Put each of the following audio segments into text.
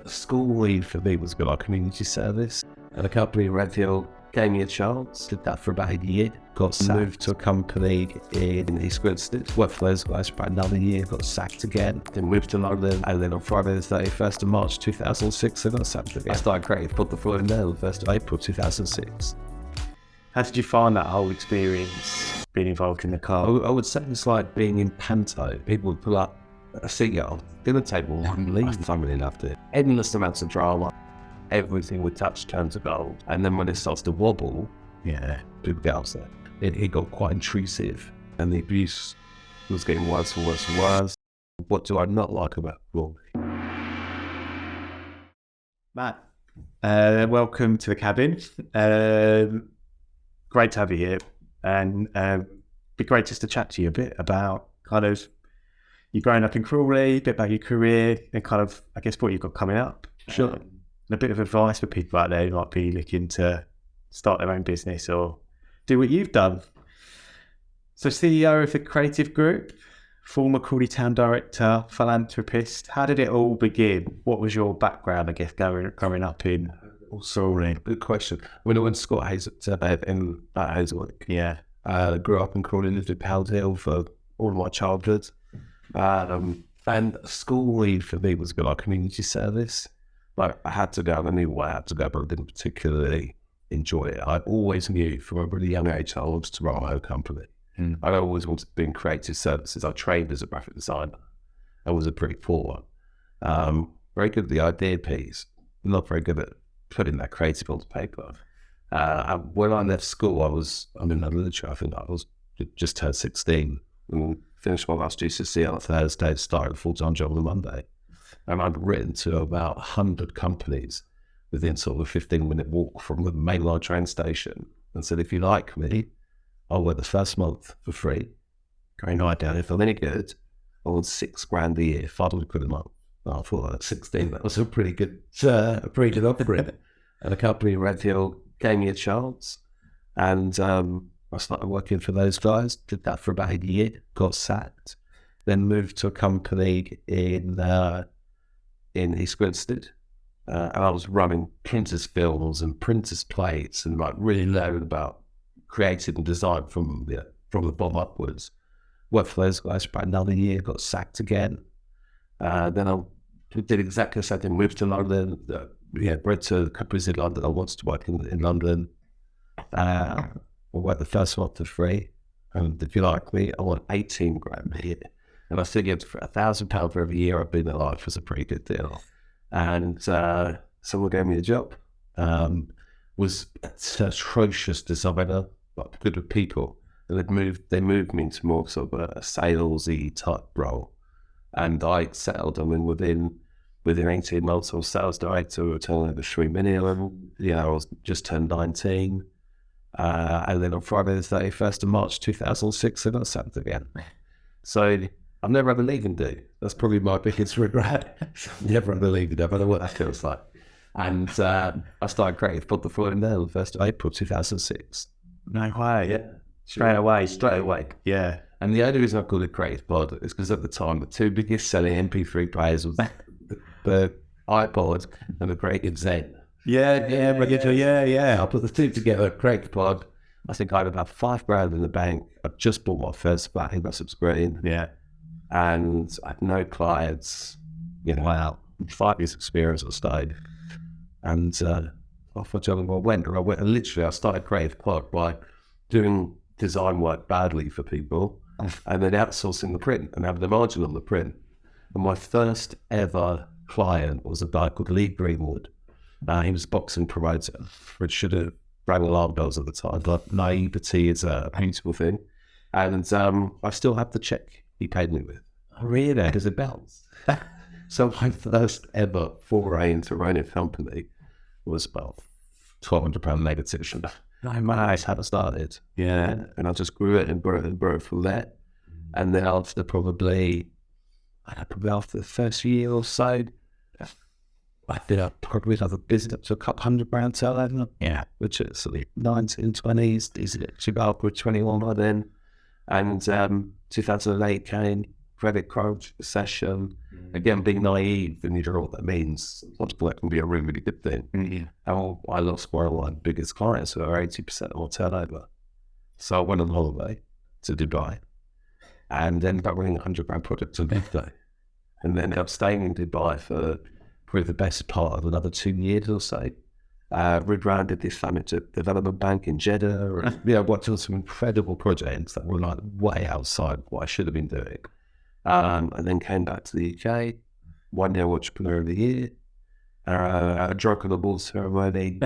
school leave for me was good, like community service. And a company in Redfield gave me a chance. Did that for about a year. Got sacked. Moved to a company in East Grinstead. Worked for those guys for about another year. Got sacked again. Then moved to London. And then on Friday the 31st of March 2006, I got sacked again. I started creating Put the Following Day on the 1st of April 2006. How did you find that whole experience, being involved in the car? I would say it's like being in Panto. People would pull up a seat on dinner table and leave. I really loved it. Endless amounts of drama. Everything we touch turns to gold. And then when it starts to wobble, people get upset. It got quite intrusive, and the abuse was getting worse and worse and worse. What do I not like about Crawley? Matt, welcome to the cabin. Great to have you here, and be great just to chat to you a bit about kind of you growing up in Crawley, a bit about your career, and kind of, I guess, what you've got coming up. Sure. And a bit of advice for people out there who might be looking to start their own business or do what you've done. So, CEO of the Creative Group, former Crawley Town Director, philanthropist. How did it all begin? What was your background, I guess, growing up in Crawley? Good question. When I went to school at Hazelwick, Yeah. Grew up in Crawley, lived in Powell Hill for all of my childhood. And school leave for me was good, like community service. Like I had to go, I knew I had to go, but I didn't particularly enjoy it. I always knew from a really young age I wanted to run my own company. I always wanted to be in creative services. I trained as a graphic designer. I was a pretty poor one. Very good at the idea piece, not very good at putting that creative onto paper. When I left school, I'm in literature. I think I was just turned 16 and finished my last GCSE on a Thursday, started a full-time job on a Monday. And I'd written to about 100 companies within sort of a 15-minute walk from the mainline train station and said, if you like me, I'll work the first month for free. Going right down. If I'm any good, I want £6,000 a year, £500 a month. And I thought at 16, that was a pretty good offering. And a company in Redfield gave me a chance. And I started working for those guys. Did that for about a year. Got sacked. Then moved to a company in East Grinstead. And I was running printers' films and printers' plates and like really learning about creative and design from the bottom upwards. Worked for those guys for about another year, got sacked again. Then I did exactly the same thing, moved to London, bred to companies in London. I wanted to work in London. I worked the first month for free. And if you like me, I want £18,000 a year. And I figured for £1,000 for every year I've been alive was a pretty good deal. And someone gave me a job. Was an atrocious designer, but good with people. And they moved me into more sort of a salesy type role. And I settled. I mean, within 18 months, I was sales director. We were turning over £3 million. I was just turned 19. And then on Friday the 31st of March 2006, I got sacked again. So I've never had a leaving do. That's probably my biggest regret. Never had a leaving do. I don't know what that feels like. And I started creating Put the Following Day on the 1st of April 2006. No way. Yeah. Straight away. Yeah. And the only reason I called it Creative Pod is because at the time, the two biggest selling MP3 players was the iPod and the Creative Zen. Yeah. I put the two together, Creative Pod. I think I had about £5,000 in the bank. I just bought my first flat in Sussex screen. Yeah. And I had no clients. Wow. 5 years experience at the stage. And off my job I went. I started Creative Pod by doing design work badly for people and then outsourcing the print and having the margin on the print. And my first ever client was a guy called Lee Greenwood. He was a boxing promoter, which should have rang alarm bells at the time. But naivety is a beautiful thing. And I still have the check he paid me with. Oh, really? Because it bounced. So my first ever foray into running a company was about £1,200 negative. That's how it started. Yeah. And I just grew it and grew it from there. And then after probably after the first year or so, I did probably another business up to a couple £100 turnover. Yeah. Which is sort of 1920s, is it? Chicago 21 by then. And 2008 came, credit crunch, recession. Again, being naive and you don't know what that means. That can be a really, really good thing. And I lost one of my biggest clients who are 80% of my turnover. So I went on holiday to Dubai and ended up winning £100 project on birthday. And then I'm staying in Dubai for probably the best part of another 2 years or so. Rebranded the Islamic Development Bank in Jeddah. And, worked on some incredible projects that were like way outside what I should have been doing. And then came back to the UK, won the Entrepreneur of the Year, a drunk on the ball ceremony,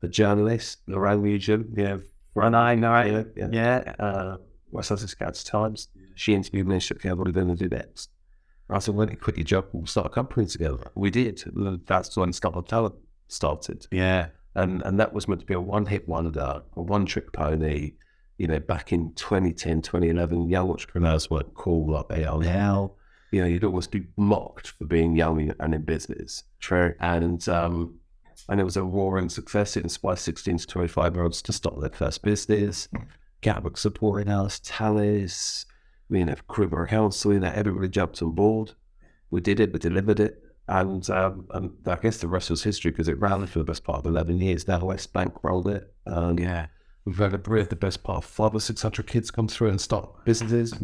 the journalist, Lorraine Nugent, West Sussex Times. She interviewed me and said, "Okay, what are you going to do next?" I said, "Why don't you quit your job and we'll start a company together?" We did. That's when Startup Talent started. Yeah. And that was meant to be a one-hit wonder, a one-trick pony. Back in 2010, 2011, young entrepreneurs weren't cool like they are now. You'd always be mocked for being young and in business. True. And it was a roaring success. It inspired 16 to 25-year-olds to start their first business. Gatwick supporting us, Talis, Criber Council, everybody jumped on board. We did it, we delivered it. And I guess the rest was history because it ran for the best part of 11 years. Now West Bank rolled it. We've had the best part of 500 or 600 kids come through and start businesses.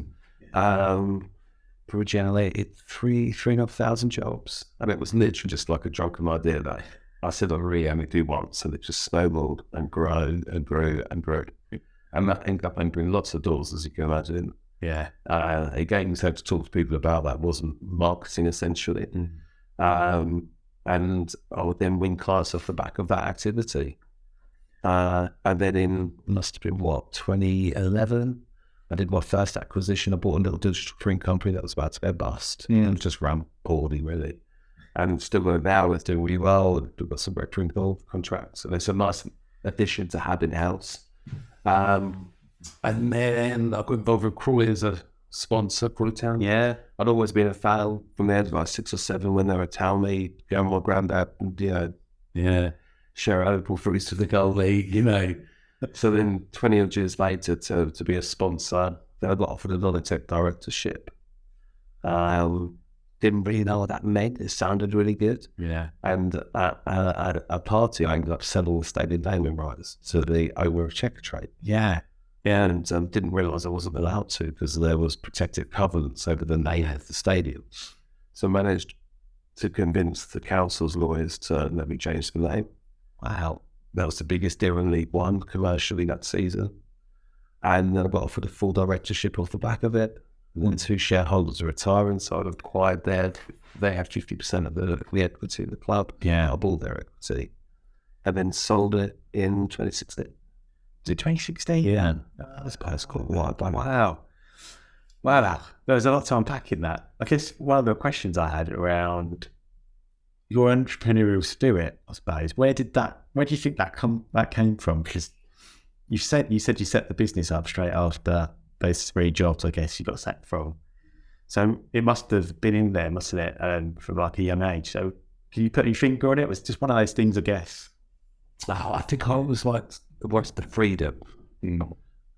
We generated 3,500 jobs. And it was literally just like a drunken idea that I said I really only do once. And it just snowballed and grew and grew and grew. And that ended up opening lots of doors, as you can imagine. Yeah. Again, so to talk to people about that wasn't marketing essentially. And I would then win clients off the back of that activity. And then must have been 2011, I did my first acquisition. I bought a little digital print company that was about to go bust. And just ran poorly, really. And still now it's doing really well. We've got some great print contracts. And it's a nice addition to have in-house. And then I got involved with Crawley as a sponsor, Crawley Town. Yeah. I'd always been a fan from there, like 6 or 7 when they were a town league, going with my granddad, and, share Opal fruits to the goal league, So then 20 odd years later to be a sponsor, then I got offered a non-exec directorship. Didn't really know what that meant. It sounded really good. Yeah. And at a party, I ended up selling all the stadium naming rights to the owner of Checkatrade. Yeah. And didn't realise I wasn't allowed to because there was protective covenants over the name of the stadium. So I managed to convince the council's lawyers to let me change the name. Wow. That was the biggest deal in League One commercially that season. And then I got offered a full directorship off the back of it. And 2 shareholders are retiring, so I acquired they have 50% of the equity in the club. Yeah. I bought their equity. And then sold it in 2016. Is it 2016? Yeah. That's cool. Wow. There was a lot to unpack in that. I guess one of the questions I had around your entrepreneurial spirit, I suppose, where do you think that came from? Because you said you set the business up straight after those 3 jobs, I guess, you got sacked from. So it must have been in there, mustn't it, from like a young age. So can you put your finger on it? It was just one of those things, I guess. Oh, I think I was like, what's the freedom? And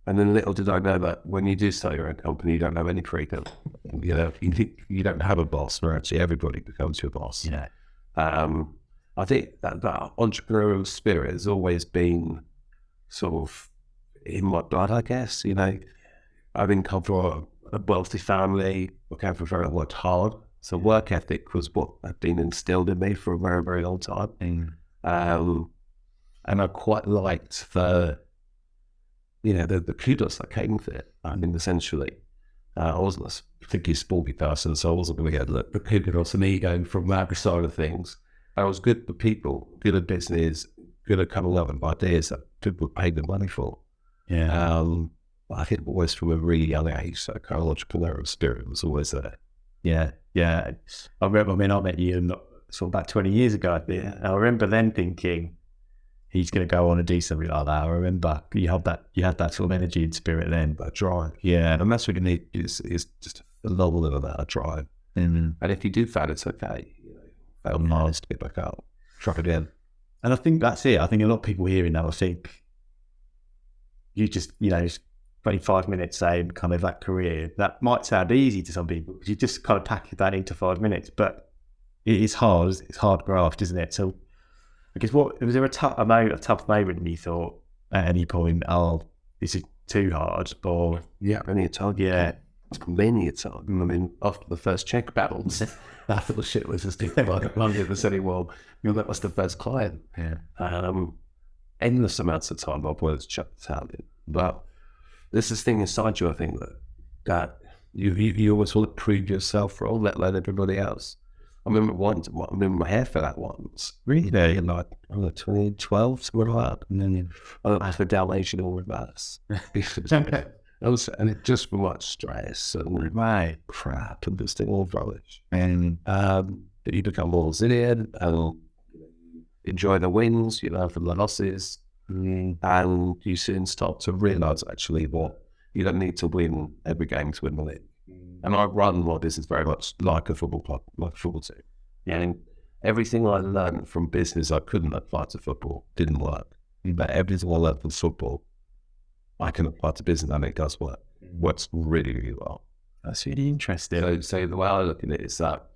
then little did I know that when you do start your own company, you don't have any freedom. You don't have a boss, or actually everybody becomes your boss. Yeah. I think that entrepreneurial spirit has always been sort of in my blood, I guess. I've come from a wealthy family. I came from very worked hard. So work ethic was what had been instilled in me for a very, very long time. And I quite liked the kudos that came with it. Essentially, I wasn't a particularly sporty person, so I wasn't going to get the kudos and ego from that side of things. I was good for people, good at business, good at coming up with ideas that people paid the money for. Yeah. I think always from a really young age, so kind of entrepreneurial spirit was always there. Yeah. I met you sort of about 20 years ago. I remember then thinking, he's going to go on and do something like that. I remember you had that sort of energy and spirit then. That drive. Yeah. And that's what you need is just a level of that drive. Mm-hmm. And if you do fail, it's okay. Fail miles to get back out. Try it again. And I think that's it. I think a lot of people hearing that will think you just, 25 minutes, say, in kind of that career, that might sound easy to some people because you just kind of package that into 5 minutes, but it is hard. It's hard graft, isn't it? So I guess was there a tough moment you thought at any point, oh, this is too hard? Or Yeah, many a time. yeah, Many a time. I mean, after the first check balance, that little shit was just like Monday the city. Well, that was the first client. yeah, Endless amounts of time I've wanted to chuck the towel in. But there's this thing inside you, I think, that you always want to prove yourself wrong, let alone everybody else. I remember my hair fell out once. really? In like, I don't know, 2012, something like that. And then I had a Dalmatian all reverse. And it just was like stress and crap and this thing all rubbish. And you become more resilient and enjoy the wins, you learn from the losses, and you soon start to realise actually what you don't need to win every game to win the league. And I run my business very much like a football club, like a football team. And everything I learned from business I couldn't apply to football, didn't work. But everything I learned from football, I can apply to business and it does work. Works really, really well. That's really interesting. So the way I look at it is that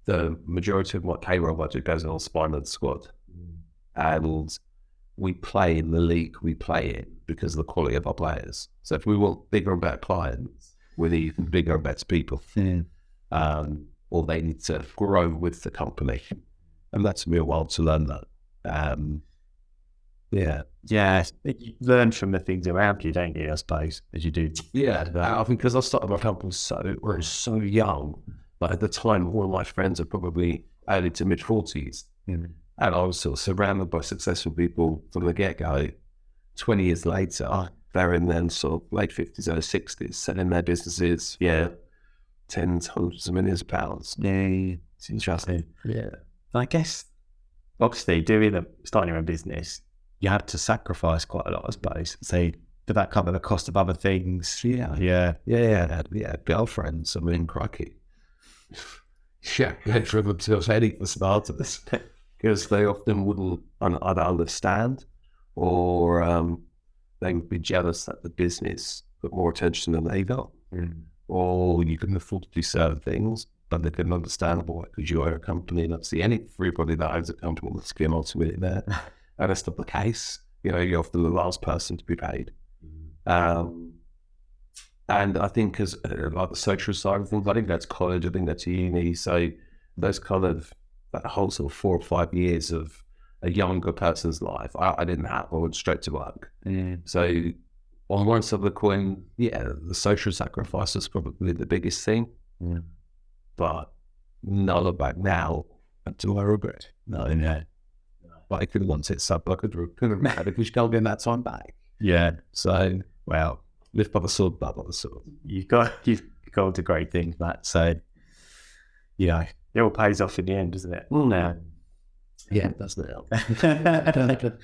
the majority of my payroll budget goes on spine of the squad. And we play in the league we play in because of the quality of our players. So if we want bigger and better clients, we need bigger and better people. Or they need to grow with the company. And that's me a while to learn that. Yeah, you learn from the things around you, don't you, I suppose, as you do. Yeah, I think because I started my company so young, but at the time, all of my friends are probably early to mid 40s. And I was sort of surrounded by successful people from the get-go. 20 years later, they're in their sort of late 50s, early 60s, selling their businesses, tens, hundreds of millions of pounds. Yeah, it's interesting. Yeah. I guess, obviously, starting your own business, you had to sacrifice quite a lot, I suppose. So did that come at the cost of other things? Yeah. Girlfriends, I mean, crikey. They're driven to headache for starters because they often wouldn't either understand or they would be jealous that the business put more attention than they got. Or you couldn't afford to do certain things, but they couldn't understand why, because you own a company, and obviously everybody that owns a company wants to be a multi-millionaire. And that's not the case. You're often the last person to be paid. And I think as like the social side of things, I think that's college, I think that's uni. So those kind of, that whole sort of 4 or 5 years of a younger person's life, I didn't have. I went straight to work. So on one side of the coin, the social sacrifice is probably the biggest thing. But none of that now. Do I regret? No. But I could have wanted something. I could have mad if we can't get that time back. Yeah. So, Well, live by the sword, die by the sword. you've gone to great things, Matt. So, it all pays off in the end, doesn't it? Well, now. Yeah, doesn't it?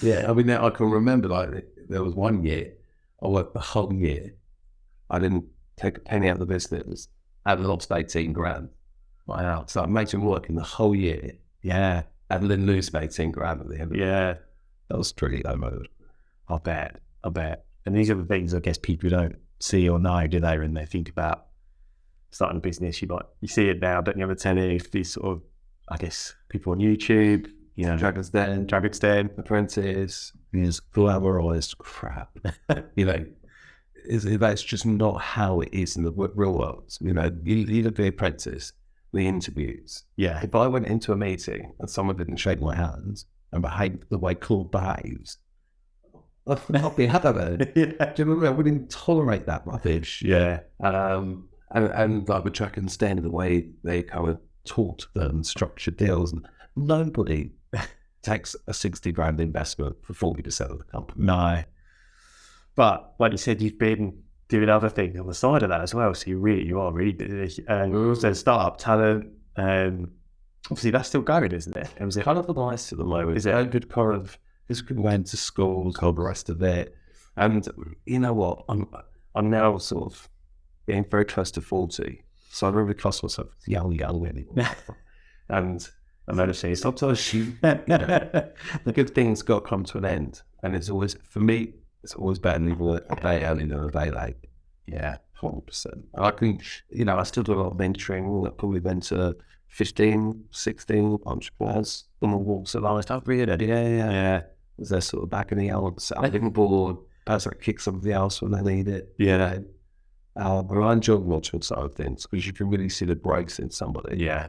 Yeah, I mean, I can remember, like, there was one year, I worked the whole year. I didn't take a penny out of the business. I had lost 18 grand. Wow. So imagine working the whole year. Yeah. And then lose 18 grand at the end of it. That was pretty low mode. I bet. And these are the things I guess people don't see or know, do they, when they think about starting a business? You see it now, don't you, ever tell if these sort of, I guess, people on YouTube, Dragon's Den, Apprentice, is glamorized crap. That's just not how it is in the real world. You look at The Apprentice, the interviews. Yeah. If I went into a meeting and someone didn't shake my hands and behaved the way Claude behaves, I'd not be happy about it. Do you remember? I wouldn't tolerate that rubbish. Yeah. And like with Dragon's Den, the way they kind of talk to them, structure deals, and nobody takes a 60 grand investment for 40% of the company. No. But like you said, you've been doing other things on the side of that as well. So you are really busy. So startup talent, obviously that's still going, isn't it? It was kind of nice at the moment. Is it a good kind of? Just went to school, told the rest of it, and you know what? I'm now sort of getting very close to 40, so I don't really class myself as young anymore. And I'm noticing sometimes the good things got to come to an end, and it's always, for me, It's always better leaving a day early than a day late. Yeah. 100%. I think, I still do a lot of mentoring. I probably mentor 15, 16 entrepreneurs on the walks of life. Oh, really? Yeah. They're sort of back in the elements. I'm living bored. Person that kicks somebody else when they need it. Yeah. But I enjoy watching side of things because you can really see the breaks in somebody. Yeah.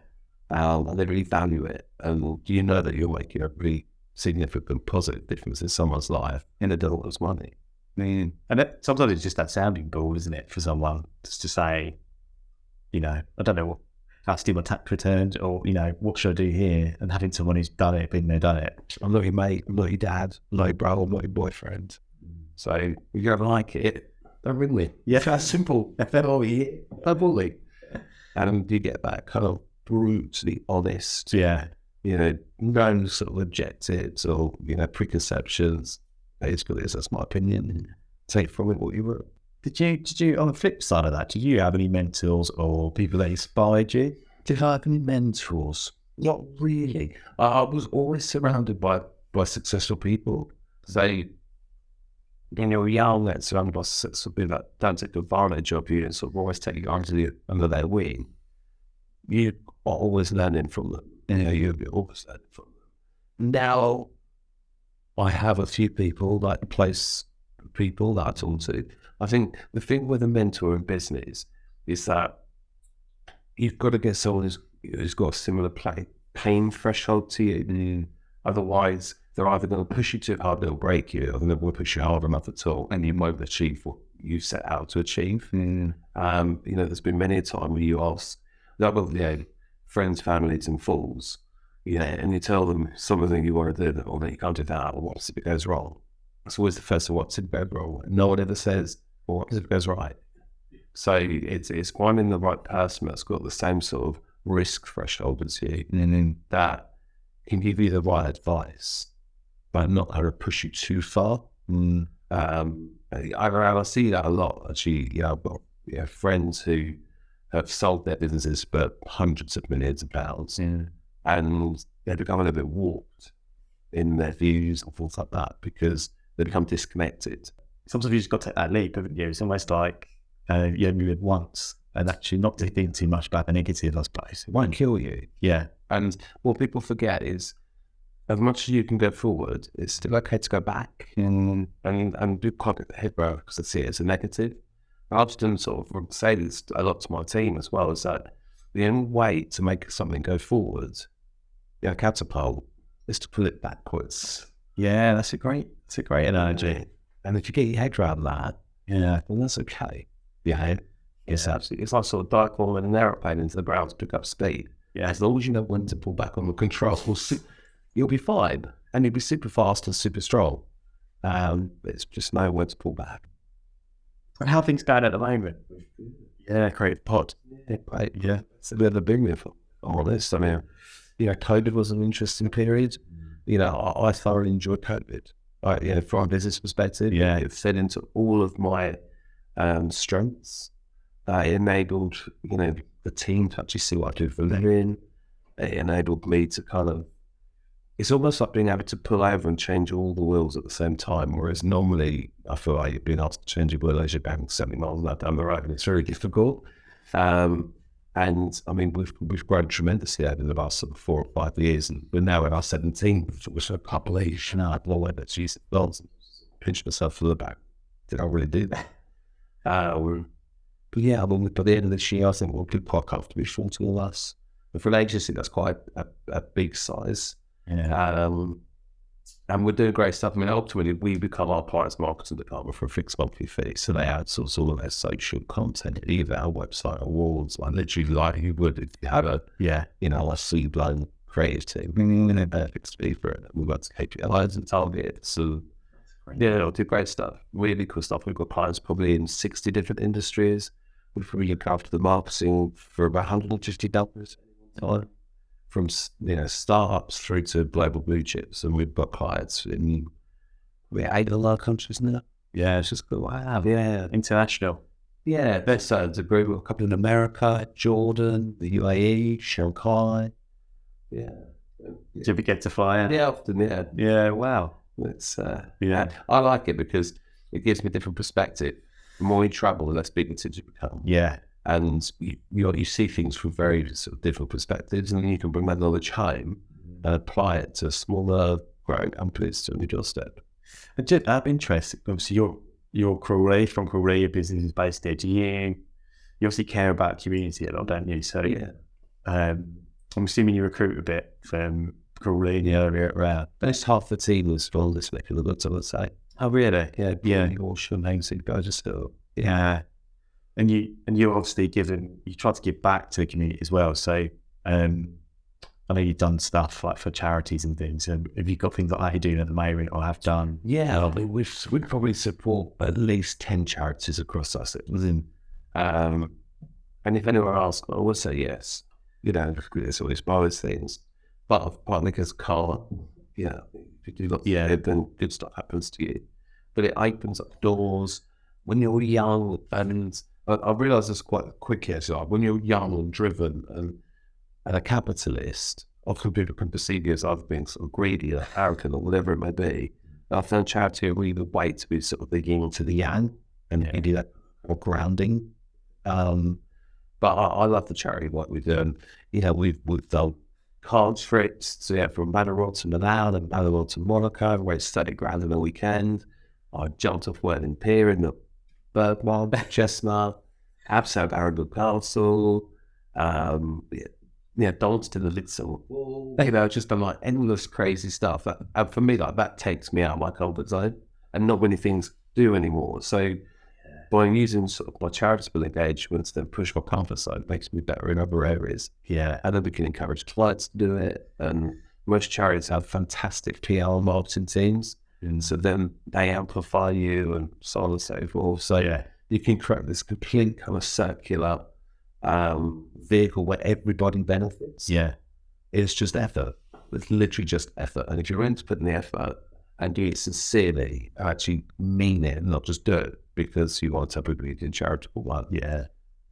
And they really value it. And you know that you're making a really significant positive difference in someone's life in a dollar's money. And sometimes it's just that sounding board, isn't it, for someone just to say, I don't know how to do my tax returns, or, what should I do here? And having someone who's done it, been there, done it. I'm not your mate, I'm not your dad, I'm not your brother, I'm not your boyfriend. So if you don't like it, don't ring me. Yeah. That's simple. Don't bully. And you get that kind of brutally honest, no sort of objectives or, preconceptions. Basically, that's my opinion. Take from it what you will. Did you, on the flip side of that, do you have any mentors or people that inspired you? Did I have any mentors? Not really. I was always surrounded by successful people. They, when you're young, and surrounded by successful people that don't take advantage of you and sort of always take you under their wing. You're always learning from them. You're always learning from them. Now, I have a few people, like place people that I talk to. I think the thing with a mentor in business is that you've got to get someone who's got a similar pain threshold to you. Otherwise, they're either going to push you too hard, they'll break you, or they're going to push you hard enough at all, and you won't achieve what you set out to achieve. There's been many a time where you ask, friends, families, and fools, and you tell them something you want to do, or that you can't do that, or what if it goes wrong? It's always the first one, what's if it goes wrong? No one ever says, well, what if it goes right? So it's finding the right person that's got the same sort of risk threshold as you, and then that can give you the right advice, but not how to push you too far. I see that a lot, actually. I've got friends who have sold their businesses for hundreds of millions of pounds, and they become a little bit warped in their views and things like that because they become disconnected. Sometimes you just got to take that leap, haven't you? It's almost like you only live once, and actually not to think too much about the negative, I suppose. It won't kill you. Yeah. And what people forget is, as much as you can go forward, it's still okay to go back and do quite a head roll because I see it as a negative. I often sort of say this a lot to my team as well, is that the only way to make something go forward, catapult, is to pull it backwards. Yeah, that's a great analogy. And if you get your head around that, then that's okay. It's absolutely. It's like sort of dive in an aeroplane into the ground to pick up speed. Yeah. As long as you know when to pull back on the controls, you'll be fine, and you'll be super fast and super strong. It's just know when to pull back. And how are things going at the moment? Yeah, creative pod. Yeah, it's a bit of a big myth, I'm honest. I mean, COVID was an interesting period. I thoroughly enjoyed COVID. From a business perspective, it fed into all of my strengths. It enabled, the team to actually see what I do for a living. It enabled me to kind of, it's almost like being able to pull over and change all the wheels at the same time, whereas normally I feel like you're being asked to change your wheel as you're going 70 miles an hour down the road, and it's very difficult. And I mean, we've grown tremendously over the last sort of 4 or 5 years, and we're now in our 17th, which I can't believe. I blow it, geez, pinch myself for the back. Did I really do that? But yeah, by the end of this year, I think we'll be quite comfortably 40 of us. But for an agency, that's quite a big size. Yeah. And we're doing great stuff. I mean, ultimately, we become our partners marketing department for a fixed monthly fee. So they outsource all of their social content, either our website awards, like literally like you would if you have a a sea-blown creative team. And they're fixed fee for it. We've got KPIs and targets. So they'll do great stuff. Really cool stuff. We've got clients probably in 60 different industries. We probably look after the marketing for about $150 from startups through to global blue chips, and we've got clients in 8 of our countries now. Yeah, it's just cool. Wow, yeah, international. Yeah, that's a group. A couple in America, Jordan, the UAE, Shanghai. Yeah. Did you ever get to fly out? Yeah, often. Yeah. Yeah. Wow. It's I like it because it gives me a different perspective. The more you travel, the less bigoted you become. Yeah. And you see things from very sort of different perspectives, and then you can bring that knowledge home and apply it to smaller growing companies on your doorstep. And just out of interest, obviously you're Crawley, from Crawley, your business is based there. Do you obviously care about community a lot, don't you? So Yeah. I'm assuming you recruit a bit from Crawley in the area around. Most half the team was from this neck of the woods, I would say. Oh really? Yeah. Horsham, Hangsy, Burgessville. Yeah. And you're obviously you try to give back to the community as well. So I know you've done stuff like for charities and things. Have you got things like that you're doing at the moment or have done? Yeah, I mean, we'd probably support at least 10 charities across Sussex. And if anyone asks, I would say yes. You know, it's always those things. But partly because car, if you do lots of it, then good stuff happens to you. But it opens up doors when you're young. And I realised this quite quickly, so when you're young and driven and a capitalist, often people can perceive you as either being sort of greedy or arrogant or whatever it may be. I found charity a really good way to be sort of the yin to the yang and give you that more grounding. But I love the charity work we do. And, we've done card trips from Manorol to Milan and Manorol to Monaco, where it's 30 grand in a weekend. I jumped off Worthing Pier in the Birdwell, Chestnut, Absent Arundel Castle, danced to the Little Wall. Just done like endless crazy stuff. And for me, like that takes me out of my comfort zone, and not many things do anymore. So by using sort of my charitable engagements, then push my comfort zone makes me better in other areas. Yeah, and then we can encourage clients to do it. And most charities have fantastic PR marketing teams, and so then they amplify you and so on and so forth. So you can create this complete kind of circular vehicle where everybody benefits. Yeah, it's just effort. It's literally just effort. And if you're willing to put in the effort and do it sincerely, actually mean it, and not just do it because you want to have a good charitable one,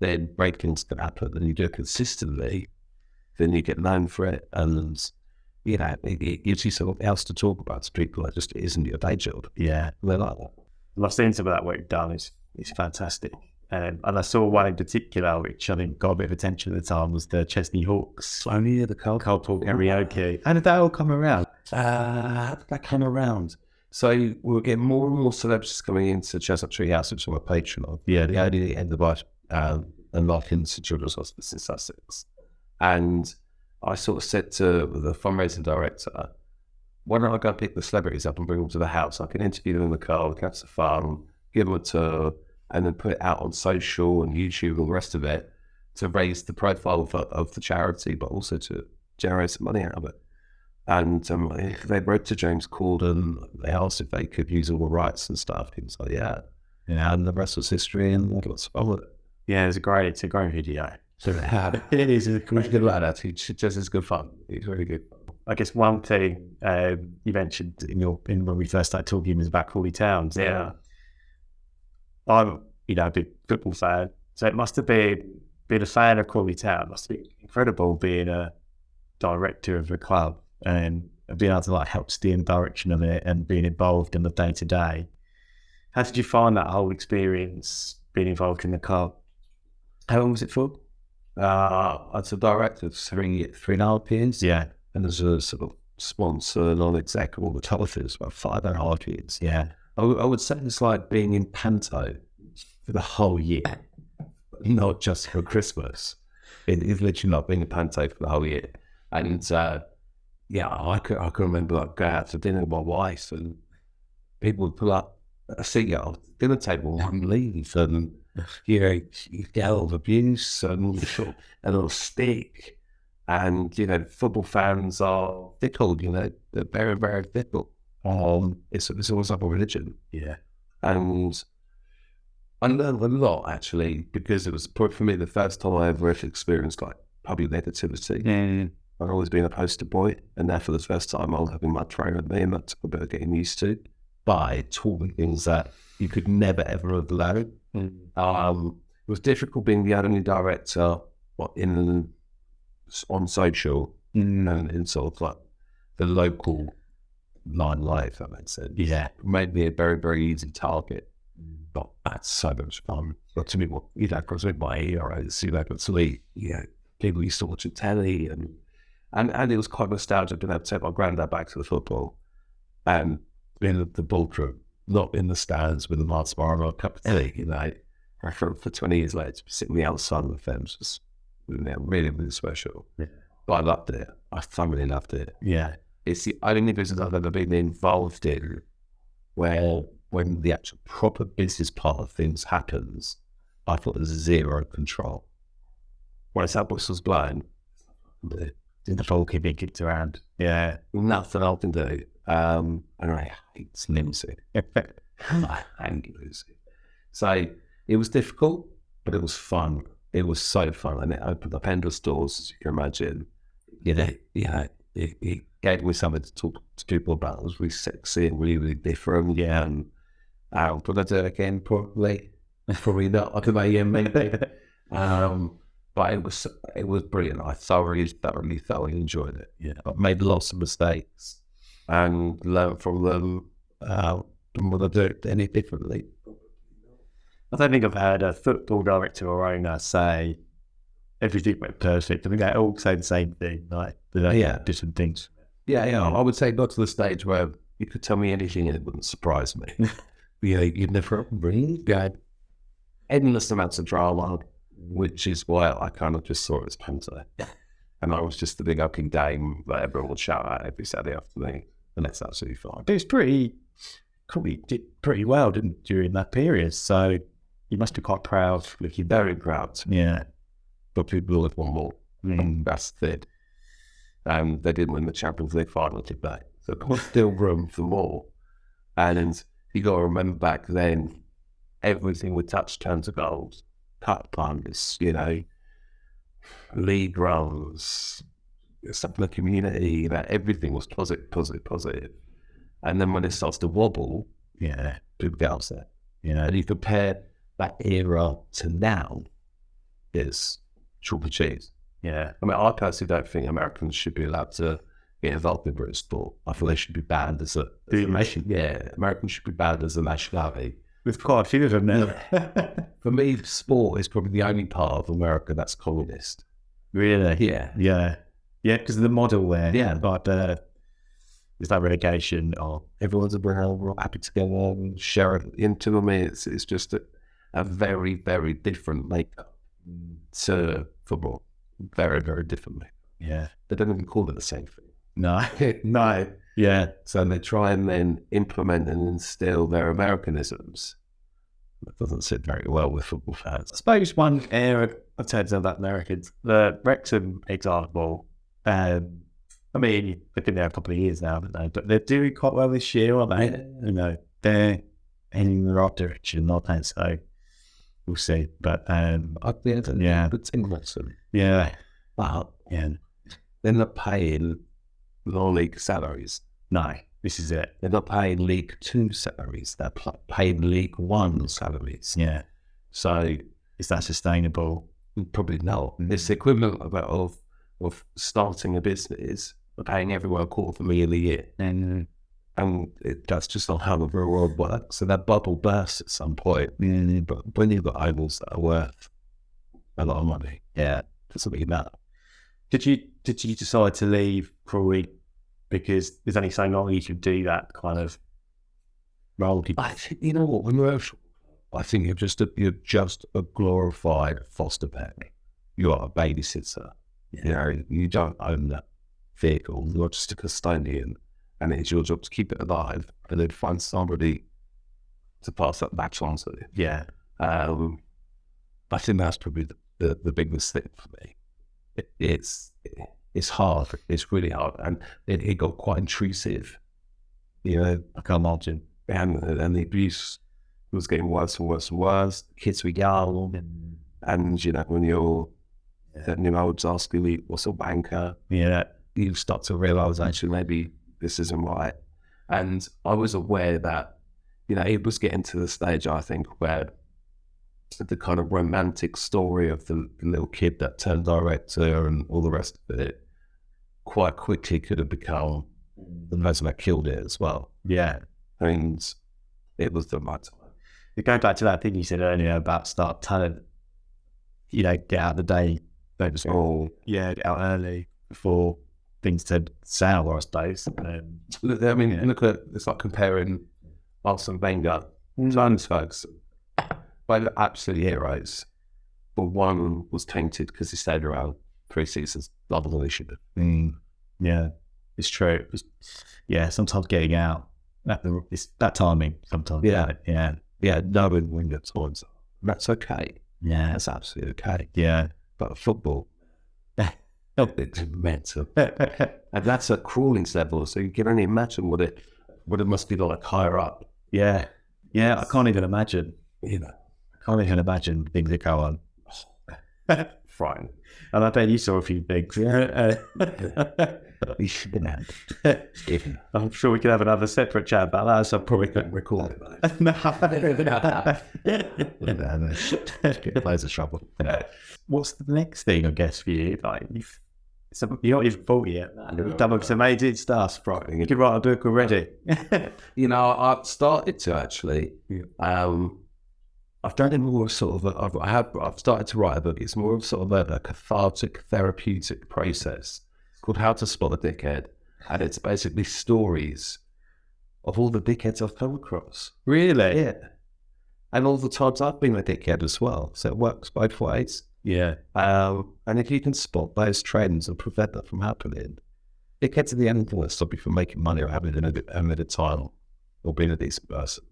then great things can happen. And you do it consistently, then you get known for it, and it gives you something else to talk about to people that just isn't your day job. Yeah, they like that. And I've seen some of that work done. It's fantastic. And I saw one in particular, which I think got a bit of attention at the time, was the Chesney Hawks. Only the Cold karaoke. How did that all come around? How did that come around? So we were getting more and more celebrities coming into Chestnut Tree House, which I'm a patron of. Yeah, the only end of life and Larkins Children's Hospice in Sussex. And I sort of said to the fundraising director, why don't I go pick the celebrities up and bring them to the house? I can interview them in the car, we can have some fun, give them a tour, and then put it out on social and YouTube and all the rest of it to raise the profile of the charity, but also to generate some money out of it. And they wrote to James Corden. They asked if they could use all the rights and stuff. He was like, yeah. And the rest was history, and lots of fun with it. Yeah, it's a great video. So it is a good lad. It's just as good fun. It's very good. I guess one thing you mentioned when we first started talking was about Crawley Town. Yeah. I'm a big football fan, so it must have been a fan of Crawley Town. It must have been incredible being a director of a club and being able to help steer the direction of it and being involved in the day to day. How did you find that whole experience being involved in the club? How long was it for? I was a director for 3.5 years. Yeah, and as a sort of sponsor, non-exec, all the televisions, about 5.5 years. Yeah. I would say it's like being in Panto for the whole year, not just for Christmas. It's literally not being in Panto for the whole year. And I can remember going out to dinner with my wife, and people would pull up a seat at the dinner table and leave, and you yell abuse and a little stick. And football fans are fickle. They're very, very fickle. It's always like a religion. Yeah. And I learned a lot, actually, because it was for me the first time I ever experienced public negativity. Mm. I've always been a poster boy, and now for the first time I was having my train with me, and that took a bit of getting used to. But it taught me things that you could never ever have learned. It was difficult being the only director on social and in sort of the local limelight, if that makes sense. Yeah. It made me a very, very easy target. But that's so much fun. But to me, because with my heroes, but to me, people used to watch the telly, and it was quite nostalgic being able to take my granddad back to the football and being at the ballroom, not in the stands with a Mars bar or a cup of tea, for 20 years later, sitting outside of the fence was really, really special. Yeah. But I loved it. I thoroughly loved it. Yeah. It's the only business I've ever been involved in where when the actual proper business part of things happens, I thought there's zero control. When it's that whistle's blown, The ball keeping kicked around. Yeah. nothing I can do. And I hate losing. I hate losing. So it was difficult, but it was fun. It was so fun, and it opened up endless doors, as you can imagine. It gave me something to talk to people about. It was really sexy and really, really different. Yeah, and would I do it again? Probably not. I don't know, maybe. But it was brilliant. I thoroughly enjoyed it. Yeah, I made lots of mistakes and learned from them. And would I do it any differently? I don't think I've heard a football director or owner say everything went perfect. I think they all say the same thing, different things. Yeah. I would say not to the stage where you could tell me anything and it wouldn't surprise me. You'd never really had endless amounts of drama, which is why I kind of just saw it as banter. And I was just the big upping dame that everyone would shout at every Saturday afternoon, and that's absolutely fine. But it's probably did pretty well, didn't during that period. So you must be quite proud. Looking very proud. Yeah. But people would want more. That's the thing. They didn't win the Champions League final, did they? So there's still room for more. And you got to remember back then, everything we touched turned to gold. Cut punts, league runs, stuff in the community, everything was positive. And then when it starts to wobble, people get upset. And you compare that era to now, it's chalk and cheese. Yeah. I mean, I personally don't think Americans should be allowed to get involved in British sport. I feel they should be banned as a nation. Yeah, Americans should be banned as a nationality. With quite a few of them now. For me, sport is probably the only part of America that's communist. Really? Yeah. Yeah. Yeah, because of the model there. Yeah. But there's that relegation of everyone's a brown, we're all happy to go on and share it into them. It's just a very, very different makeup to football. Very, very different makeup. Yeah. They don't even call it the same thing. No. No. Yeah. So they try and then implement and instill their Americanisms. That doesn't sit very well with football fans. I suppose one area of terms of that Americans, the Wrexham example, I mean, they've been there a couple of years now, haven't they? But they're doing quite well this year, aren't they? Yeah. They're heading in the right direction, aren't they? So we'll see. But But in Wrexham. Yeah. But they're not paying non-league salaries. No, this is it. They're not paying League 2 salaries. They're paying League 1 salaries. Yeah. So is that sustainable? Probably not. It's the equivalent of starting a business, paying everyone $250,000 a year. And that's just not how the real world works. So that bubble bursts at some point. But when you've got owners that are worth a lot of money, it doesn't really matter. Did you decide to leave Crawley because there's only so long you can do that kind of role? I think, you know what, when we're I think you're just a glorified foster pet. You are a babysitter. You don't own that vehicle. You're just a custodian, and it's your job to keep it alive and then find somebody to pass that back on to. Yeah. I think that's probably the biggest thing for me. It's hard. It's really hard, and it got quite intrusive. I can't imagine. And the abuse was getting worse and worse and worse. Kids were young, and when you're 7-year-olds asking me what's a wanker, you start to realise actually maybe this isn't right. And I was aware that it was getting to the stage, I think, where the kind of romantic story of the little kid that turned director and all the rest of it quite quickly could have become the person that killed it as well. Yeah. And it was the right time. Going back to that thing you said earlier about start talent, get out the day, don't just get out early before things turn sour, I suppose. Look, look at it's like comparing Arsene Wenger to Ferguson. They were absolute heroes, but one was tainted because he stayed around 3 seasons longer than he should have. Yeah, it's true. Sometimes getting out, it's that timing sometimes. Yeah, knowing when your time's up. That's okay. Yeah. That's absolutely okay. Yeah. But football, it's mental. And that's at Crawley's level, so you can only imagine what it must be like higher up. Yeah. Yeah, I can't even imagine. I can't even imagine things that go on. Fine. And I bet you saw a few things. We shouldn't have. I'm sure we could have another separate chat about that, so I probably couldn't record it. Loads of trouble. What's the next thing, I guess, for you? Like, you're not even 40 yet. You've done some amazing stuff, right? You could write a book already. I've started to actually. I've done it more sort of. I've started to write a book. It's more of sort of a cathartic, therapeutic process. It's called How to Spot a Dickhead, and it's basically stories of all the dickheads I've come across. Really? Yeah. And all the times I've been a dickhead as well. So it works both ways. Yeah. And if you can spot those trends and prevent that from happening, it gets to the end that stop you from making money or having a title or being a decent person.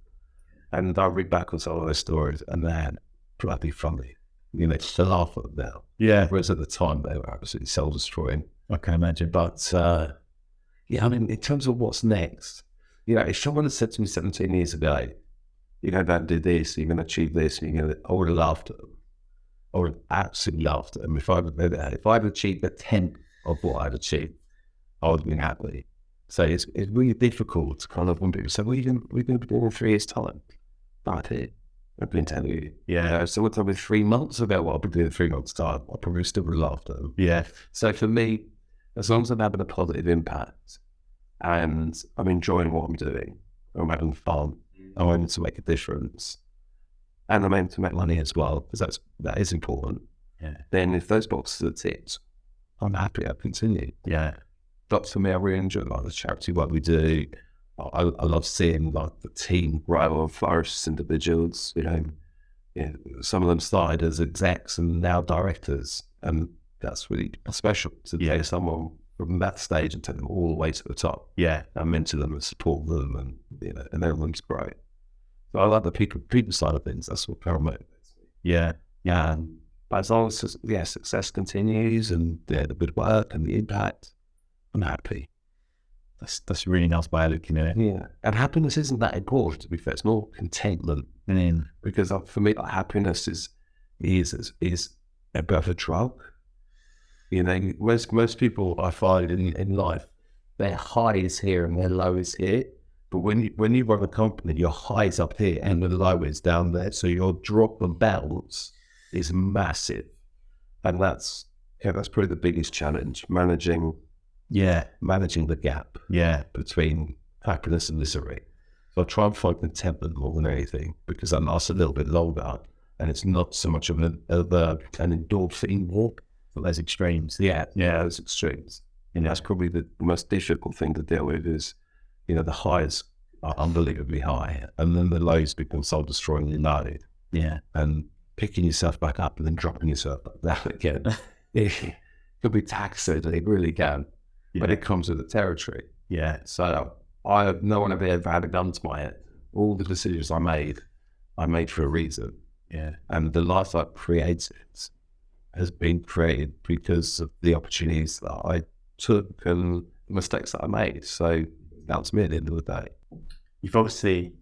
And I read back on some of those stories and they're bloody funny. Just to laugh at them now. Yeah. Whereas at the time they were absolutely soul-destroying. I can imagine. But, in terms of what's next, if someone had said to me 17 years ago, you're going to do this, you're going to achieve this, I would have laughed at them. I would have absolutely laughed at them. If I'd achieved a tenth of what I'd achieved, I would have been happy. So it's really difficult to kind of when people say, well, we're going to be doing in 3 years' time. That's it. I've been telling you. Yeah. So what told me 3 months ago what I'll be doing in 3 months' time, I probably still would have laughed at them. Yeah. So for me, as long as I'm having a positive impact and I'm enjoying what I'm doing, I'm having fun, I'm aiming to make a difference, and I'm aiming to make money as well, because that is important. Yeah. Then if those boxes are ticked, I'm happy I'll continue. Yeah. But for me, I really enjoy the charity work we do. I love seeing the team grow and flourish as individuals. Some of them started as execs and now directors, and that's really special to take someone from that stage and take them all the way to the top. Yeah, and mentor them and support them, and and everyone's great. So I like the people side of things. That's what kind of motivates me. Yeah. But as long as success continues and the good work and the impact, I'm happy. That's a really nice way of looking at it. Yeah, and happiness isn't that important, to be fair. It's more contentment, because for me, happiness is a bit of a drug. Most people I find in life, their high is here and their low is here. But when you run a company, your high is up here and the low is down there. So your drop and bounce is massive, and that's probably the biggest challenge, managing the gap between happiness and misery. So I try and find contentment more than anything, because that lasts a little bit longer and it's not so much of an endorphin walk. But those extremes. Those extremes. That's probably the most difficult thing to deal with is, the highs are unbelievably high and then the lows become soul-destroyingly low. Yeah. And picking yourself back up and then dropping yourself back down again. It could be taxing, it really can. But it comes with the territory. Yeah. So no one ever had a gun to my head. All the decisions I made for a reason. Yeah. And the life I've created has been created because of the opportunities that I took and the mistakes that I made. So that's me at the end of the day. You've obviously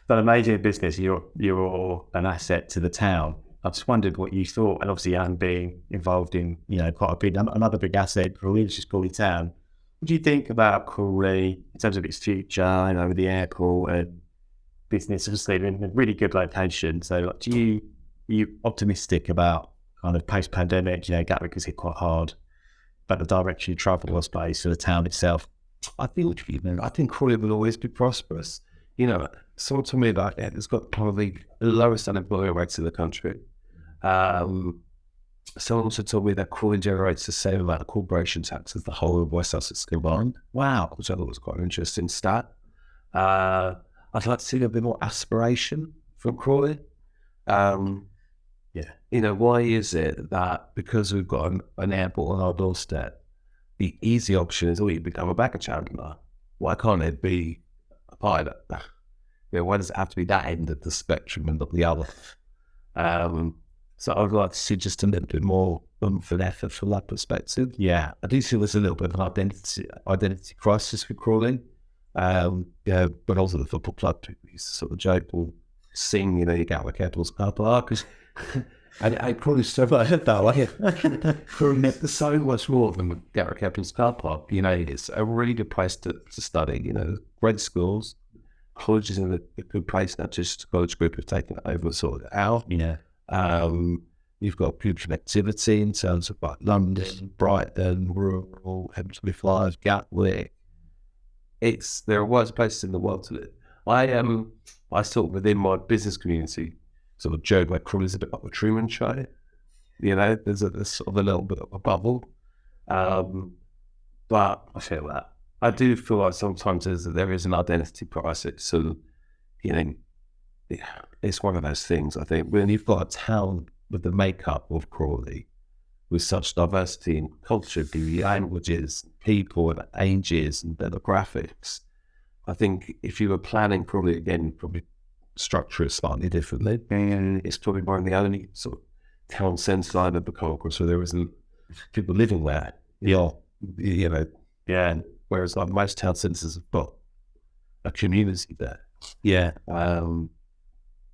done amazing in business. You're an asset to the town. I just wondered what you thought, and obviously Anne being involved in, quite another big asset for Crawley, which is Crawley Town. What do you think about Crawley in terms of its future, with the airport and business? Obviously, they're in a really good location. So, are you optimistic about kind of post-pandemic, Gatwick was hit quite hard, but the direction of travel, I suppose, for the town itself? I think Crawley will always be prosperous. Someone told me about it. It's got probably the lowest unemployment rates in the country. Someone also told me that Crawley generates the same amount of corporation tax as the whole of West Sussex combined. Wow. Which I thought was quite an interesting stat. I'd like to see a bit more aspiration from Crawley. Why is it that because we've got an airport on our doorstep, the easy option is, you become a baggage handler? Why can't it be a pilot? Why does it have to be that end of the spectrum and not the other? So I'd like to see just a little bit more oomph and effort from that perspective. Yeah. I do feel there's a little bit of an identity crisis with Crawley. But also the football club, we used to sort of joke or sing, you get like Edwards car park. I probably stuff like that way. There's so much more than Gareth Edwards car park. It's a really good place to study. Great schools, colleges in a good place. Not just college group have taken it over, sorted it out. Yeah. You've got good connectivity in terms of like London, Brighton, rural, M25, Gatwick. There are worse places in the world to live. I sort of within my business community sort of joke like Crawley's a bit like the Truman Show. There's sort of a little bit of a bubble. But I feel that. I do feel like sometimes there is an identity crisis. So, it's one of those things, I think. When you've got a town with the makeup of Crawley, with such diversity in culture, languages, people, and ages, and demographics, I think if you were planning Crawley again, you'd probably structure it slightly differently. And it's probably one of the only sort of town centre I've ever come across where there isn't people living there. Yeah. Yeah. Whereas like most town centres have got a community there. Yeah.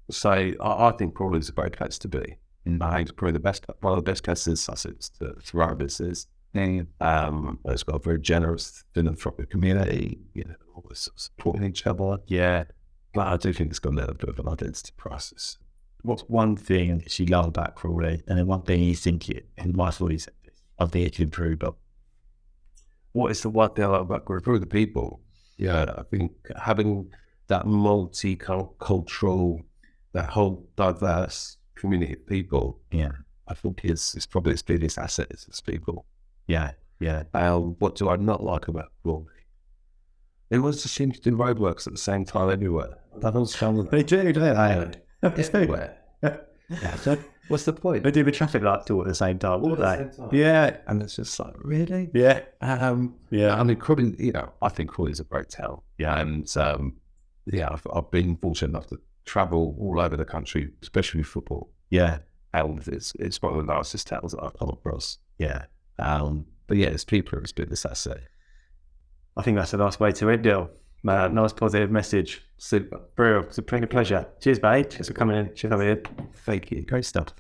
So I think Crawley is a great place to be. I think it's probably one of the best places in Sussex to run a business. It's got a very generous philanthropic community, always sort of supporting each other. Yeah. But I do think it's got a little bit of an identity crisis. What's one thing that you love about Crawley, and then one thing you think I think it could improve on? What is the one thing I love about Crawley? Probably the people. Yeah, I think having that multicultural, that whole diverse community of people, I think it's probably its biggest asset is its people. Yeah. What do I not like about Crawley? It was just seem to do roadworks at the same time everywhere. That was fun. They do, don't they? Everywhere. So what's the point? They do the traffic lights all at the same time, wouldn't they? Yeah. And it's just like, really? Yeah. I mean, Crawley, I think Crawley is a great town. Yeah. And I've been fortunate enough to travel all over the country, especially with football. Yeah. And it's one of the nicest towns that I've come across. Yeah. But yeah, it's people, it's business asset. I think that's a nice way to end it. Nice positive message. Super. Brilliant. It's a pleasure. Cheers, mate. Cheers for coming in. Thank you. Great stuff.